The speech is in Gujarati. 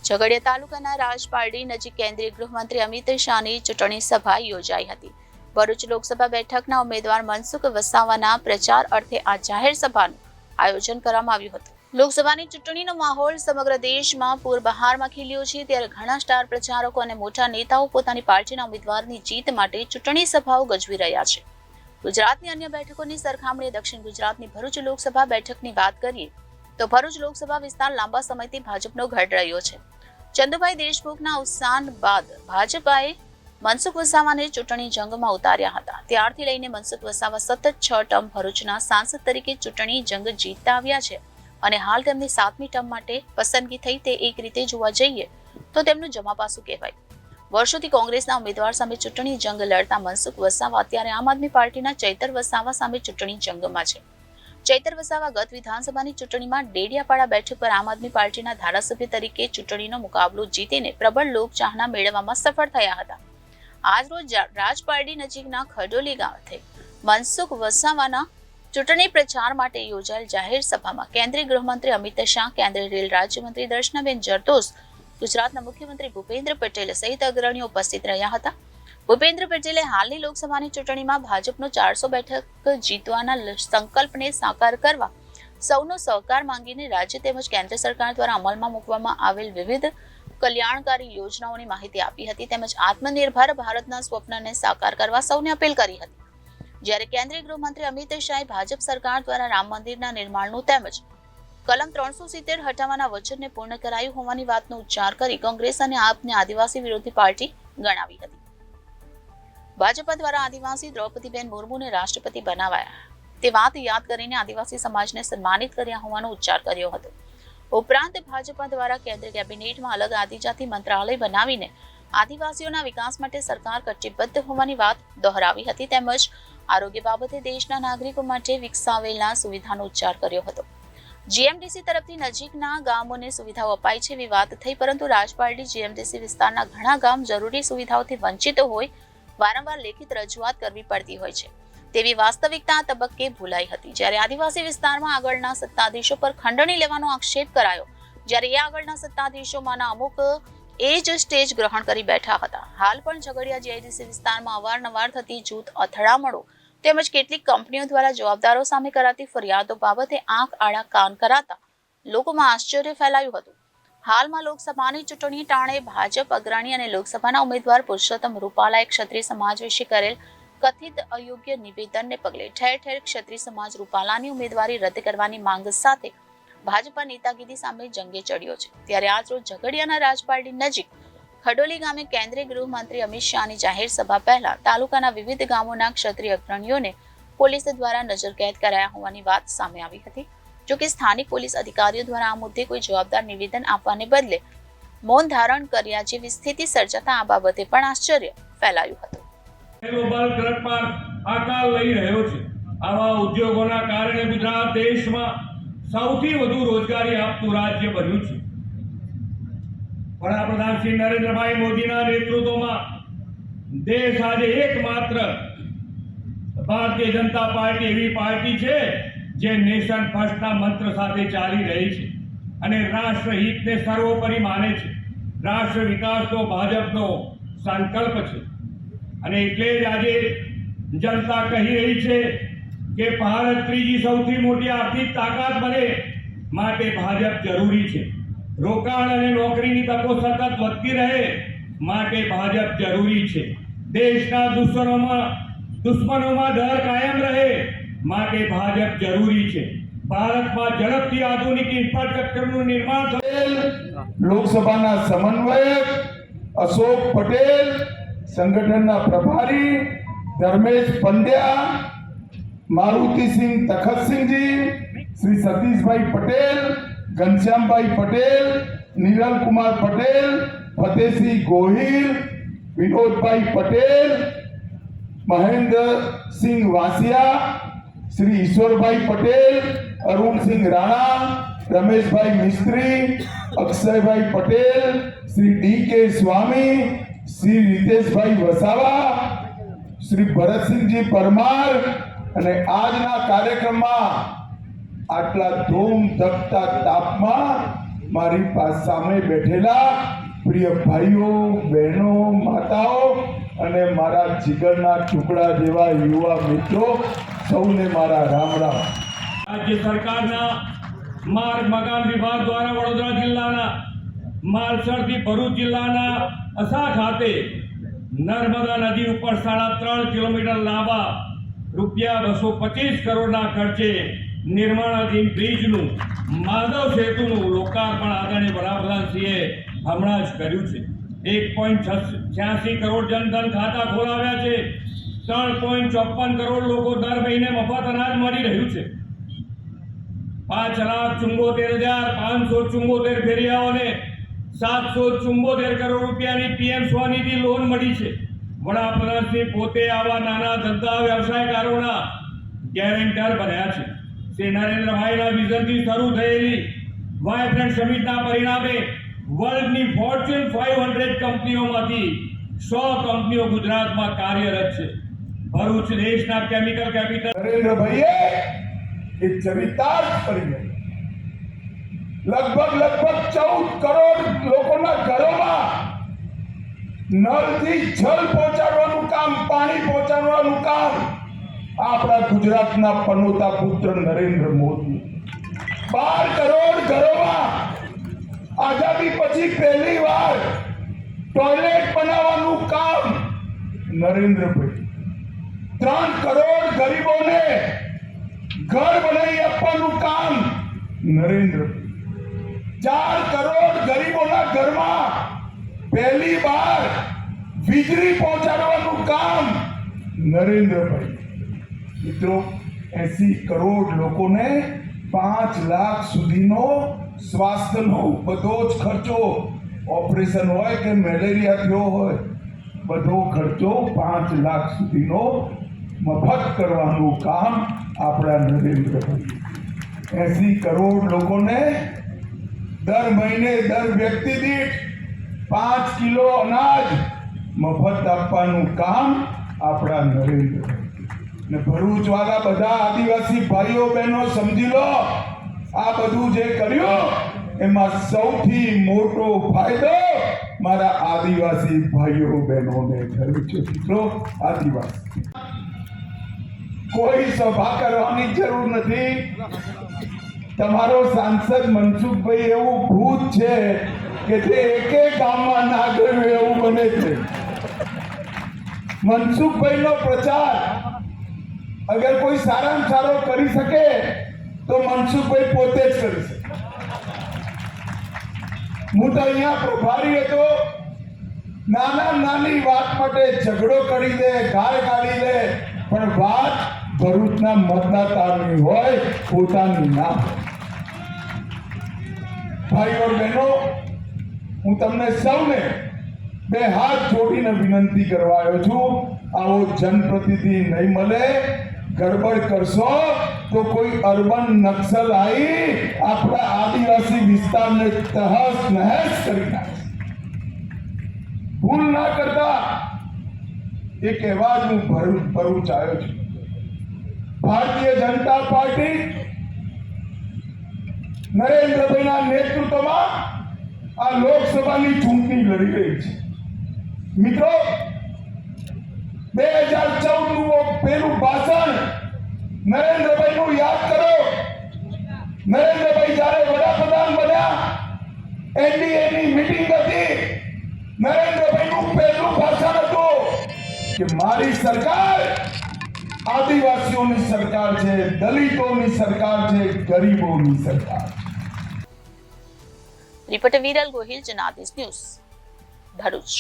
ઝઘડિયા તાલુકાના રાજપારડી નજીક કેન્દ્રીય ગૃહમંત્રી અમિત શાહની ચૂંટણી સભા યોજાઈ હતી। ભરૂચ લોકસભા બેઠકના ઉમેદવાર મનસુખ વસાવાના પ્રચાર અર્થે આ જાહેર સભાનું આયોજન કરવામાં આવ્યું હતું। લોકસભાની ચૂંટણીનો માહોલ સમગ્ર દેશમાં પૂરબહારમાં ખીલ્યો છે, ત્યારે ઘણા સ્ટાર પ્રચારકો અને મોટા નેતાઓ પોતાની પાર્ટીના ઉમેદવારની જીત માટે ચૂંટણી સભાઓ ગજવી રહ્યા છે। ગુજરાતની અન્ય બેઠકોની સરખામણીએ દક્ષિણ ગુજરાતની ભરૂચ લોકસભા બેઠકની વાત કરીએ તો ભરૂચ લોકસભા વિસ્તાર લાંબા સમયથી ભાજપનો ગઢ રહ્યો છે। ચંદુભાઈ દેશમુખના અવસાન બાદ ભાજપાએ મનસુખ વસાવાને ચૂંટણી જંગમાં ઉતાર્યા હતા। ત્યારથી લઈને મનસુખ વસાવા સતત 6 ટર્મ ભરૂચના સાંસદ તરીકે ચૂંટણી જંગ જીતતા આવ્યા છે અને હાલ તેમની 7મી ટર્મ માટે પસંદગી થઈ તે એક રીતે જોવા જઈએ તો તેમનું જમાપાસું કહેવાય। વર્ષોથી કોંગ્રેસના ઉમેદવાર સામે ચૂંટણી જંગ લડતા મનસુખ વસાવા અત્યારે આમ આદમી પાર્ટીના ચૈતર વસાવા સામે ચૂંટણી જંગમાં છે। ચૈતર વસાવા ગત વિધાનસભાની ચૂંટણીમાં ડેડિયાપાડા બેઠક પર આમ આદમી પાર્ટીના ધારાસભ્ય તરીકે ચૂંટણીનો મુકાબલો જીતીને પ્રબળ લોકચાહના મેળવવામાં સફળ થયા હતા। આજરોજ રાજપારડી નજીકના ખડોલી ગામથી મનસુખ વસાવાના ચૂંટણી પ્રચાર માટે યોજાયેલ જાહેર સભામાં કેન્દ્રીય ગૃહમંત્રી અમિત શાહ, કેન્દ્રીય રેલ રાજ્યમંત્રી દર્શનાબેન જરદોશ, ગુજરાતના મુખ્યમંત્રી ભૂપેન્દ્ર પટેલ સહિત અગ્રણીઓ ઉપસ્થિત રહ્યા હતા। ભૂપેન્દ્ર પટેલે હાલની લોકસભાની ચૂંટણીમાં ભાજપનો 400 બેઠક જીતવાના સંકલ્પને સાકાર કરવા સૌનો સહકાર માંગીને રાજ્ય તેમજ કેન્દ્ર સરકાર દ્વારા અમલમાં મૂકવામાં આવેલ વિવિધ કલ્યાણકારી યોજનાઓની માહિતી આપી હતી તેમજ આત્મનિર્ભર ભારતના સ્વપ્નને સાકાર કરવા સૌને અપીલ કરી હતી। જ્યારે કેન્દ્રીય ગૃહમંત્રી અમિત શાહે ભાજપ સરકાર દ્વારા રામ મંદિરના નિર્માણનું તેમજ કલમ 370 હટાવવાના વચનને પૂર્ણ કરાયું હોવાની વાતનો ઉચ્ચાર કરી કોંગ્રેસ અને આપને આદિવાસી વિરોધી પાર્ટી ગણાવી હતી। ભાજપા દ્વારા આદિવાસી દ્રૌપદીબેન મુર્મુને રાષ્ટ્રપતિ બનાવાયા તે વાત યાદ કરીને આદિવાસી સમાજને સન્માનિત કર્યા હોવાનો ઉચ્ચાર કર્યો હતો। ઉપરાંત ભાજપા દ્વારા કેન્દ્ર કેબિનેટમાં અલગ આદિજાતિ મંત્રાલય બનાવીને આદિવાસીઓના વિકાસ માટે સરકાર કટિબદ્ધ હોવાની વાત દોહરાવી હતી તેમજ આરોગ્ય બાબતે દેશના નાગરિકો માટે વિકસાવેલા સુવિધાનો ઉચ્ચાર કર્યો હતો। જીએમડીસી તરફથી નજીકના ગામોને સુવિધાઓ અપાઈ છે એવી વાત થઈ, પરંતુ રાજપારડી જીએમડીસી વિસ્તારના ઘણા ગામ જરૂરી સુવિધાઓથી વંચિત હોય વારંવાર લેખિત રજૂઆત કરવી પડતી હોય છે તેવી વાસ્તવિકતા આ તબક્કે ભૂલાઈ હતી। જ્યારે આદિવાસી વિસ્તારમાં આગળના સત્તાધીશો પર ખંડણી લેવાનો આક્ષેપ કરાયો, જ્યારે એ આગળના સત્તાધીશોમાંના અમુક એ જ સ્ટેજ ગ્રહણ કરી બેઠા હતા। હાલ પણ ઝઘડિયા જીઆઈડીસી વિસ્તારમાં અવારનવાર થતી જૂથ અથડામણો તેમજ કેટલીક કંપનીઓ દ્વારા જવાબદારો સામે કરાતી ફરિયાદો બાબતે આંખ આડા કાન કરાતા લોકોમાં આશ્ચર્ય ફેલાયું હતું। હાલમાં લોકસભાની ચૂંટણી ટાણે ભાજપ અગ્રણી અને લોકસભાના ઉમેદવાર પુરુષોત્તમ રૂપાલાએ ક્ષત્રિય સમાજ વિશે કરેલ કથિત અયોગ્ય નિવેદનને પગલે ઠેર ઠેર ક્ષત્રિય સમાજ રૂપાલાની ઉમેદવારી રદ કરવાની માંગ સાથે ભાજપા નેતાગીરી સામે જંગે ચડ્યો છે। ત્યારે આજરોજ ઝઘડિયાના રાજપારડી નજીક ખડોલી ગામે કેન્દ્રીય ગૃહમંત્રી અમિત શાહની જાહેર સભા પહેલા તાલુકાના વિવિધ ગામોના ક્ષત્રિય અગ્રણીઓને પોલીસ દ્વારા નજરકેદ કરાયા હોવાની વાત સામે આવી હતી। જો કે સ્થાનિક પોલીસ અધિકારીઓ દ્વારા આ મુદ્દે કોઈ જવાબદાર નિવેદન આપવાને બદલે મૌન ધારણ કર્યા જેવી સ્થિતિ સર્જાતા આ બાબતે પણ આશ્ચર્ય ફેલાયું હતું। ગ્લોબલ ક્લબમાં આકાર લઈ રહ્યો છે। આવા ઉદ્યોગોના કારણે ગુજરાત દેશમાં સૌથી વધુ રોજગારી આપતું રાજ્ય બન્યું છે। વડાપ્રધાન શ્રી નરેન્દ્રભાઈ મોદીના નેતૃત્વમાં દેશ આજે એકમાત્ર ભારતીય જનતા પાર્ટી એવી પાર્ટી છે જે નેશન ફર્સ્ટના મંત્ર સાથે ચાલી રહી છે અને રાષ્ટ્રહિતને સર્વોપરી માને છે। રાષ્ટ્ર વિકાસનો ભાજપનો સંકલ્પ છે અને એટલે જ આજે જનતા કહી રહી છે કે ભારત ત્રીજી સૌથી મોટી આર્થિક તાકાત બને માટે ભાજપ જરૂરી છે। રોકાણ અને નોકરીની તકો સતત વધતી રહે માટે ભાજપ જરૂરી છે। દેશના દુશ્મનોમાં ડર કાયમ રહે માટે ભાજપ જરૂરી છે। ભારતમાં ઝડપથી આધુનિક ઇન્ફ્રાસ્ટ્રક્ચરનું નિર્માણ થયેલ લોકસભાના સમન્વયક અશોક પટેલ, સંગઠનના પ્રભારી ધર્મેશ પંડ્યા, મારુતિસિંહ તખતસિંહજી, શ્રી સતીશભાઈ પટેલ, ઘનશ્યામભાઈ પટેલ, નિરલ કુમાર પટેલ, ફતેહસિંહ ગોહિલ, વિનોદભાઈ પટેલ, મહેન્દ્રસિંહ વાસિયા, શ્રી ઈશ્વરભાઈ પટેલ, અરુણસિંહ રાણા, રમેશભાઈ મિસ્ત્રી, અક્ષયભાઈ પટેલ, શ્રી ડી.કે. સ્વામી, શ્રી રીતેશભાઈ વસાવા, શ્રી ભરતસિંહજી પરમાર અને આજના કાર્યક્રમમાં આટલા ધૂમ ધકતા તાપમાં મારી પાસે સામે બેઠેલા પ્રિય ભાઈઓ, બહેનો, માતાઓ અને મારા જીગરના ટુકડા જેવા યુવા મિત્રો, સૌને મારા રામ રામ. રાજ્ય સરકારના માર્ગ મકાન વિભાગ દ્વારા વડોદરા જિલ્લાના માલસરથી ભરૂચ જિલ્લાના અસા ખાતે નર્મદા નદી ઉપર 3.5 કિલોમીટર લાંબા ₹225 કરોડના ખર્ચે નિર્માણાધીન બ્રિજનું માધવ સેતુનું લોકાર્પણ આદરણીય વડાપ્રધાનશ્રીએ હમણાં જ કર્યું છે. 1.86 કરોડ જનધન ખાતા ખોલાવ્યા છે. 3.54 કરોડ લોકો દર મહિને મફત અનાજ મળી રહ્યું છે. 5,74,574 ફેરિયાઓને 774 કરોડ રૂપિયાની PM સ્વનિધિ લોન મળી છે. વડાપ્રધાનશ્રી પોતે આવા નાના ધંધા વ્યવસાયકારોના ગેરંટર બન્યા છે. શ્રી નરેન્દ્રભાઈના વિઝનથી શરૂ થયેલી વાયબ્રન્ટ સમિટના પરિણામે વર્લ્ડની ફોર્ચ્યુન 500 કંપનીઓમાંથી 100 કંપનીઓ ગુજરાતમાં કાર્યરત છે. ભરૂચ દેશના કેમિકલ કેપિટલ. નરેન્દ્રભાઈએ એક ચરિતાર્થ કરીને લગભગ 14 કરોડ લોકોના ઘરોમાં નળથી જળ પહોંચાડવાનું કામ, પાણી પહોંચાડવાનું કામ આપણા ગુજરાતના પનોતા પુત્ર નરેન્દ્ર મોદી. 12 કરોડ ઘરોમાં આઝાદી પછી પહેલી વાર ટોયલેટ બનાવવાનું કામ નરેન્દ્રભાઈ. 3 કરોડ ગરીબોને ઘર બનાવી આપવાનું કામ નરેન્દ્રભાઈ. 4 કરોડ ગરીબોના ઘરમાં પહેલી વાર વીજળી પહોંચાડવાનું કામ નરેન્દ્રભાઈ. મિત્રો, 80 કરોડ લોકોને 5 લાખ સુધીનો સ્વાસ્થ્યનો બધો જ ખર્ચો, ઓપરેશન હોય કે મેલેરિયા થયો હોય, બધો ખર્ચો 5 લાખ સુધીનો મફત કરવાનું કામ આપણા નરેન્દ્રભાઈ. 80 કરોડ લોકોને દર મહિને દર વ્યક્તિ દીઠ 5 કિલો અનાજ મફત આપવાનું કામ આપણા નરેન્દ્રભાઈ. ને ભરૂચવાળા બધા આદિવાસી ભાઈઓ બહેનો સમજી લો, આ બધું જે કર્યું એમાં સૌથી મોટો ફાયદો મારા આદિવાસી ભાઈઓ બહેનોને થયો છે. મિત્રો, આદિવાસી કોઈ સભા કરવાની જરૂર નથી. તમારો સાંસદ મનસુખભાઈ એવું ભૂત છે કે તે એકે ગામમાં ના ગયું એવું બને છે. મનસુખભાઈનો પ્રચાર અગર કોઈ સારામાં સારો કરી શકે તો મનસુખભાઈ પોતે જ કરી શકે. હું તો અહીંયા પ્રભારી હતો. નાની વાત માટે ઝઘડો કરી દે, ગાળ કાઢી દે, પણ વાત ભરૂચના મતદાતાની હોય, પોતાની ના. ભાઈઓ બહેનો, હું તમને સૌને 2 હાથ જોડીને વિનંતી કરવા આવ્યો છું. આવો જનપ્રતિનિધિ નહીં મળે. ગડબડ કરશો તો કોઈ અર્બન નક્સલ આવી આપણા આદિવાસી વિસ્તારને તહસ નહેસ કરી નાખે. ભૂલ ના કરતા એ કહેવા જ હું ભરૂચ આવ્યો છું. ભારતીય જનતા પાર્ટી નરેન્દ્રભાઈના નેતૃત્વમાં આ લોકસભાની ચૂંટણી લડી રહી છે. મિત્રો, 2014 નું પેલું ભાષણ નરેન્દ્રભાઈનું યાદ કરો. નરેન્દ્રભાઈ જ્યારે વડાપ્રધાન બન્યા, એનડીએની મીટિંગ હતી. નરેન્દ્રભાઈનું પહેલું ભાષણ હતું કે મારી સરકાર આદિવાસીઓની સરકાર છે, દલિતોની સરકાર છે, ગરીબોની સરકાર છે. Reporter Viral Gohil, Janadesh news, Bharuch.